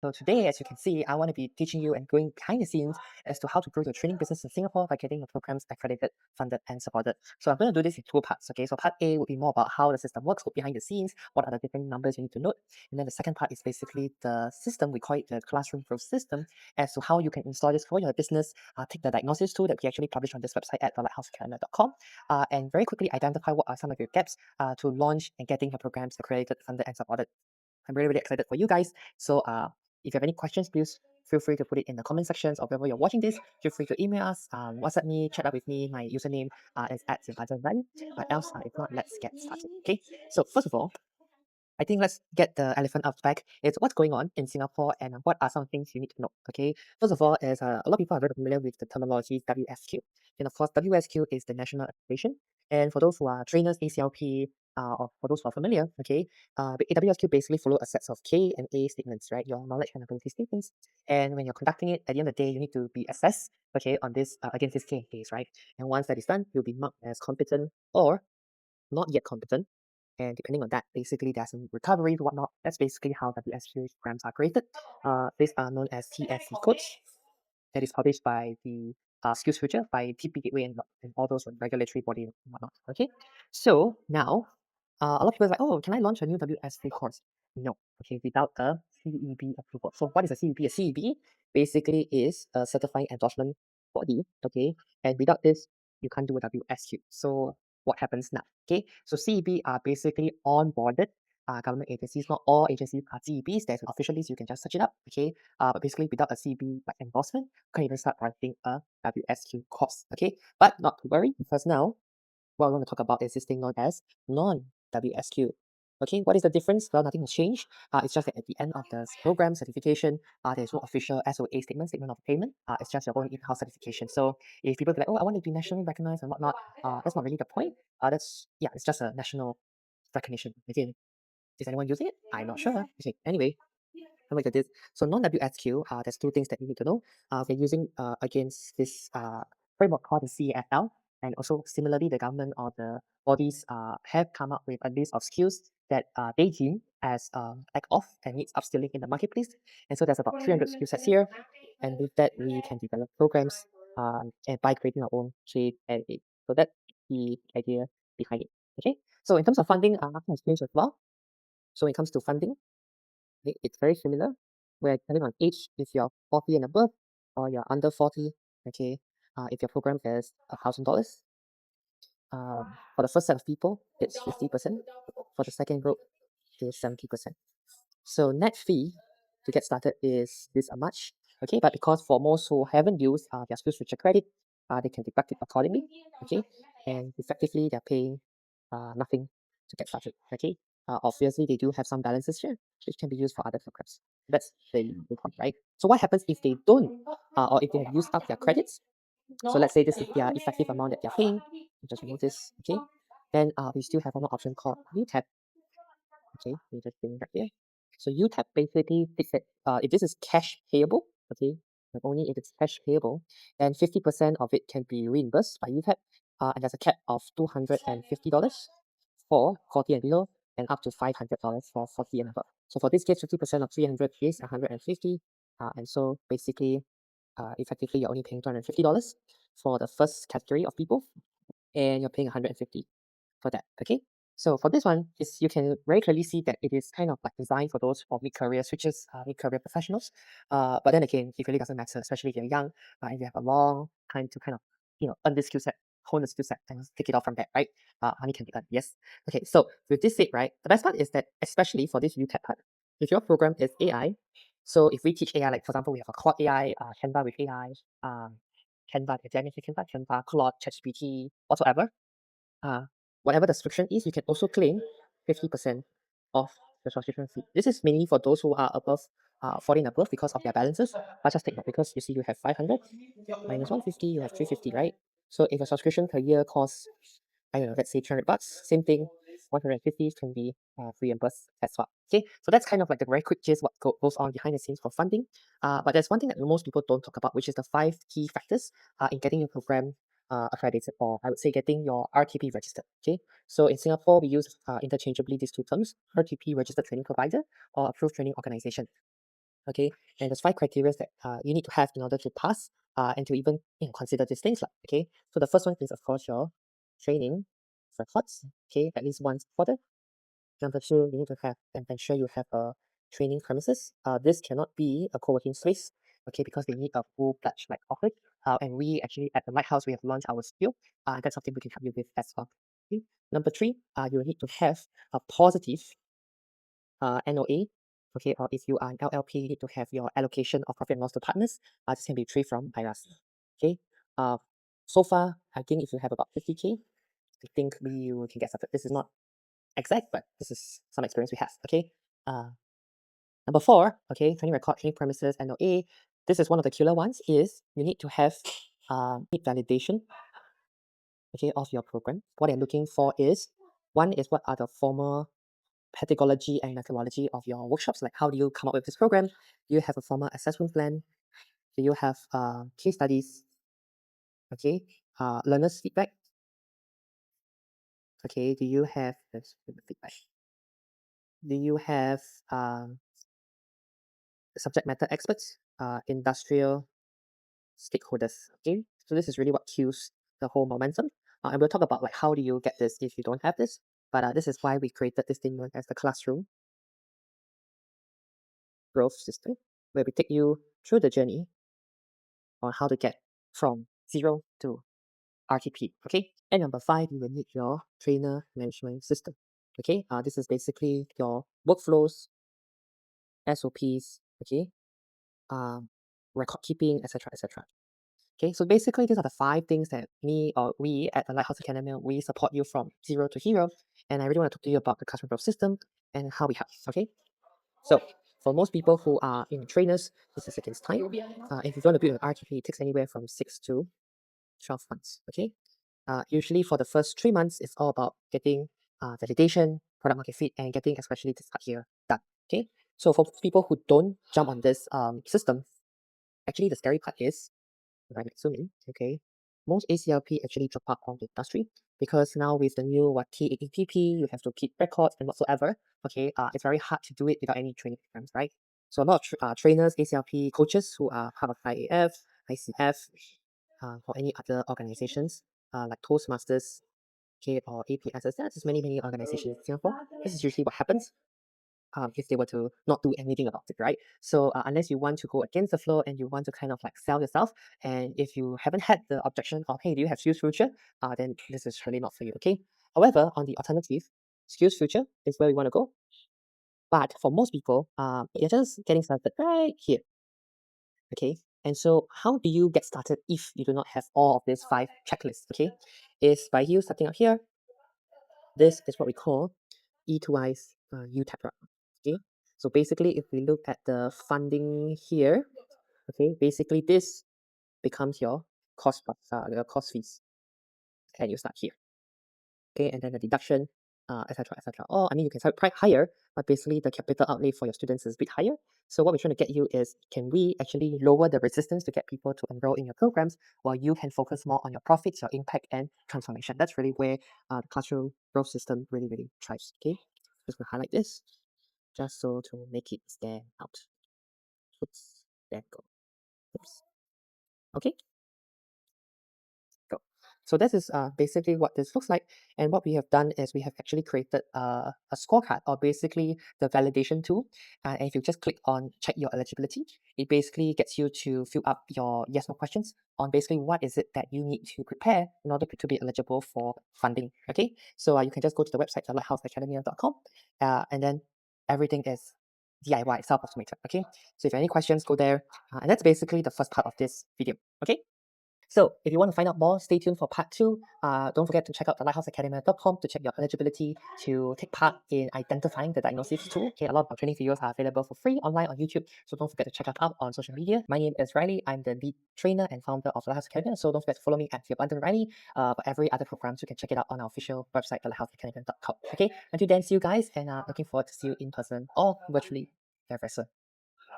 So today, as you can see, I want to be teaching you and going behind the scenes as to how to grow your training business in Singapore by getting your programs accredited, funded, and supported. So I'm going to do this in two parts. Okay, so part A would be more about how the system works behind the scenes, what are the different numbers you need to note, and then the second part is basically the system. We call it the classroom growth system, as to how you can install this for your business. Take the diagnosis tool that we actually publish on this website at thelighthousecalendar.com, and very quickly identify what are some of your gaps to launch and getting your programs accredited, funded, and supported. I'm really, really excited for you guys. So if you have any questions, please feel free to put it in the comment sections or wherever you're watching this. Feel free to email us, WhatsApp me, chat up with me. My username is at @Value. But else, if not, let's get started. Okay. So first of all, I think let's get the elephant out of the bag. It's what's going on in Singapore and what are some things you need to know. Okay, first of all, is a lot of people are very familiar with the terminology WSQ. And of course, WSQ is the national accreditation. And for those who are trainers, ACLP, or for those who are familiar, okay, the WSQ basically follow a set of K and A statements, right? Your knowledge and ability statements. And when you're conducting it, at the end of the day, you need to be assessed, okay, on this against this K and A's, right? And once that is done, you'll be marked as competent or not yet competent. And depending on that, basically there's some recovery, whatnot. That's basically how WSQ programs are created. These are known as TSC codes that is published by the SkillsFuture, by TP Gateway and all those regulatory body and whatnot. Okay, so now a lot of people are like, oh, can I launch a new WSQ course? No, okay, without a CEB approval. So what is a CEB? A CEB basically is a certifying endorsement body, okay, and without this, you can't do a WSQ. So what happens now? Okay, so CEB are basically onboarded government agencies. Not all agencies are CEBs. There's an official list. You can just search it up. Okay, but basically without a CEB like endorsement, you can't even start writing a WSQ course. Okay, but not to worry because now what we're going to talk about is this thing known as non-WSQ. Okay, what is the difference? Well, nothing has changed. It's just that at the end of the program certification, there's no official SOA statement of payment. It's just your own in-house certification. So if people be like, oh, I want to be nationally recognized and whatnot, that's not really the point. It's just a national recognition. Again, is anyone using it? I'm not sure. Okay, anyway, look at this. So non-WSQ, there's two things that you need to know. We're using against this framework called the CAFL, and also similarly, the government or the bodies have come up with a list of skills that they deem as lack of and needs upskilling in the marketplace. And so there's about 300 skill sets here, and with that we can develop programs and by creating our own trade and aid. So that's the idea behind it. Okay. So in terms of funding, nothing has changed as well. So when it comes to funding, okay, it's very similar, where depending on age, if you're 40 and above or you're under 40, okay, if your program is $1,000, for the first set of people, it's 50%. For the second group, it's 70%. So net fee to get started is this much, okay? But because for most who haven't used their SkillsFuture credit, they can deduct it accordingly, okay? And effectively, they're paying nothing to get started, okay? Obviously, they do have some balances here, which can be used for other programs. That's the point, right? So what happens if they don't, or if they have used up their credits? So let's say this is their effective amount that they're paying. Just remove this, okay? Then we still have another option called UTAP. Okay, we just bring it right here. So UTAP basically fix it. If this is cash payable, okay, and only if it's cash payable, then 50% of it can be reimbursed by UTAP. And there's a cap of $250 for 40 and below, and up to $500 for 40 and above. So for this case, 50% of 300 is 150. And so basically, effectively, you're only paying $250 for the first category of people, and you're paying 150 for that. Okay. So for this one, is you can very clearly see that it is kind of like designed for those for mid-career switches, mid-career professionals. But then again, it really doesn't matter, especially if you're young, and you have a long time to kind of, earn this skill set, hone the skill set, and take it off from there, right? Money can be earned, yes. Okay, so with this said, right, the best part is that, especially for this UTAP part, if your program is AI, so if we teach AI, like for example, we have a Claude AI, Canva with AI, Canva, Canva, Claude, ChatGPT, whatsoever, uh, whatever the subscription is, you can also claim 50% of the subscription fee. This is mainly for those who are above 40 and above because of their balances. But just take note because you see you have 500 minus 150, you have 350, right? So if a subscription per year costs, I don't know, let's say 300 bucks, same thing, 150 can be reimbursed as well. Okay, so that's kind of like the very quick gist what goes on behind the scenes for funding. But there's one thing that most people don't talk about, which is the 5 key factors in getting your program accredited, or I would say getting your RTP registered. Okay, so in Singapore we use interchangeably these two terms: RTP registered training provider or approved training organization. Okay, and there's 5 criteria that you need to have in order to pass and to even consider these things. Okay, so the first one is, of course, your training records. Okay, at least once quarter. Number two, you need to have and ensure you have a training premises. This cannot be a co-working space, okay, because they need a full-fledged like office. And we actually at the Lighthouse we have launched our skill. And that's something we can help you with as well. Okay. Number three, you need to have a positive NOA. Okay, or if you are an LLP, you need to have your allocation of profit and loss to partners. This can be free from IRAS. Okay. Uh, so far, I think if you have about 50K, I think you can get started. This is not exact, but this is some experience we have. Okay. Number four, okay, training record, training premises, NOA. This is one of the killer ones. Is you need to have need validation, okay, of your program. What they're looking for is one is what are the formal pedagogy and methodology of your workshops. Like how do you come up with this program? Do you have a formal assessment plan? Do you have case studies? Okay, learners feedback. Okay, do you have feedback? Do you have subject matter experts, industrial stakeholders? Okay, so this is really what cues the whole momentum. And we'll talk about like how do you get this if you don't have this. But this is why we created this thing known as the classroom growth system, where we take you through the journey on how to get from zero to RTP. Okay, and number five, you will need your trainer management system. Okay, this is basically your workflows, SOPs. Okay, record keeping, etc., etc. Okay, so basically these are the 5 things that me or we at the Lighthouse Academy, we support you from zero to hero. And I really want to talk to you about the customer growth system and how we help. Okay, so for most people who are in trainers, this is against time. If you want to build an RTP, it takes anywhere from 6 to 12 months. Okay, usually for the first 3 months, it's all about getting validation, product market fit, and getting especially this part here done. Okay, so for people who don't jump on this system, actually the scary part is right next to me, okay, most ACLP actually drop out from the industry because now with the new TAPP, you have to keep records and whatsoever. Okay, it's very hard to do it without any training programs, right? So a lot of trainers, ACLP coaches who are part of IAF, ICF, or any other organizations like Toastmasters, okay, or APSS. There's many organizations in Singapore. This is usually what happens if they were to not do anything about it, right? So unless you want to go against the flow and you want to kind of like sell yourself, and if you haven't had the objection of, hey, do you have SkillsFuture? Then this is really not for you, okay? However, on the alternative, SkillsFuture is where we want to go. But for most people, you're just getting started right here, okay? And so how do you get started if you do not have all of these 5 checklists, okay? Is by you starting out here. This is what we call E2I's UTAP route. Okay, so basically, if we look at the funding here, okay, basically this becomes your your cost fees, and you start here. Okay, and then the deduction, etc., etc. Or I mean, you can start quite higher, but basically the capital outlay for your students is a bit higher. So what we're trying to get you is, can we actually lower the resistance to get people to enroll in your programs, while you can focus more on your profits, your impact, and transformation? That's really where the classroom growth system really thrives. Okay, just gonna highlight this, just so to make it stand out. Oops, there we go. Oops. Okay. Go. So this is basically what this looks like. And what we have done is we have actually created a scorecard, or basically the validation tool. And if you just click on check your eligibility, it basically gets you to fill up your yes/no questions on basically what is it that you need to prepare in order to be eligible for funding. Okay, so you can just go to the website lighthouseacademia.com, and then everything is DIY, self-automated. Okay, so if you have any questions, go there. And that's basically the first part of this video. Okay. So if you want to find out more, stay tuned for part 2. Don't forget to check out the lighthouseacademia.com to check your eligibility to take part in identifying the diagnosis tool. Okay, a lot of our training videos are available for free online on YouTube, so don't forget to check us out on social media. My name is Riley. I'm the lead trainer and founder of the Lighthouse Academia, so don't forget to follow me at @Riley. For every other programs, you can check it out on our official website, lighthouseacademia.com. Okay, until then, see you guys, and looking forward to see you in person or virtually very soon.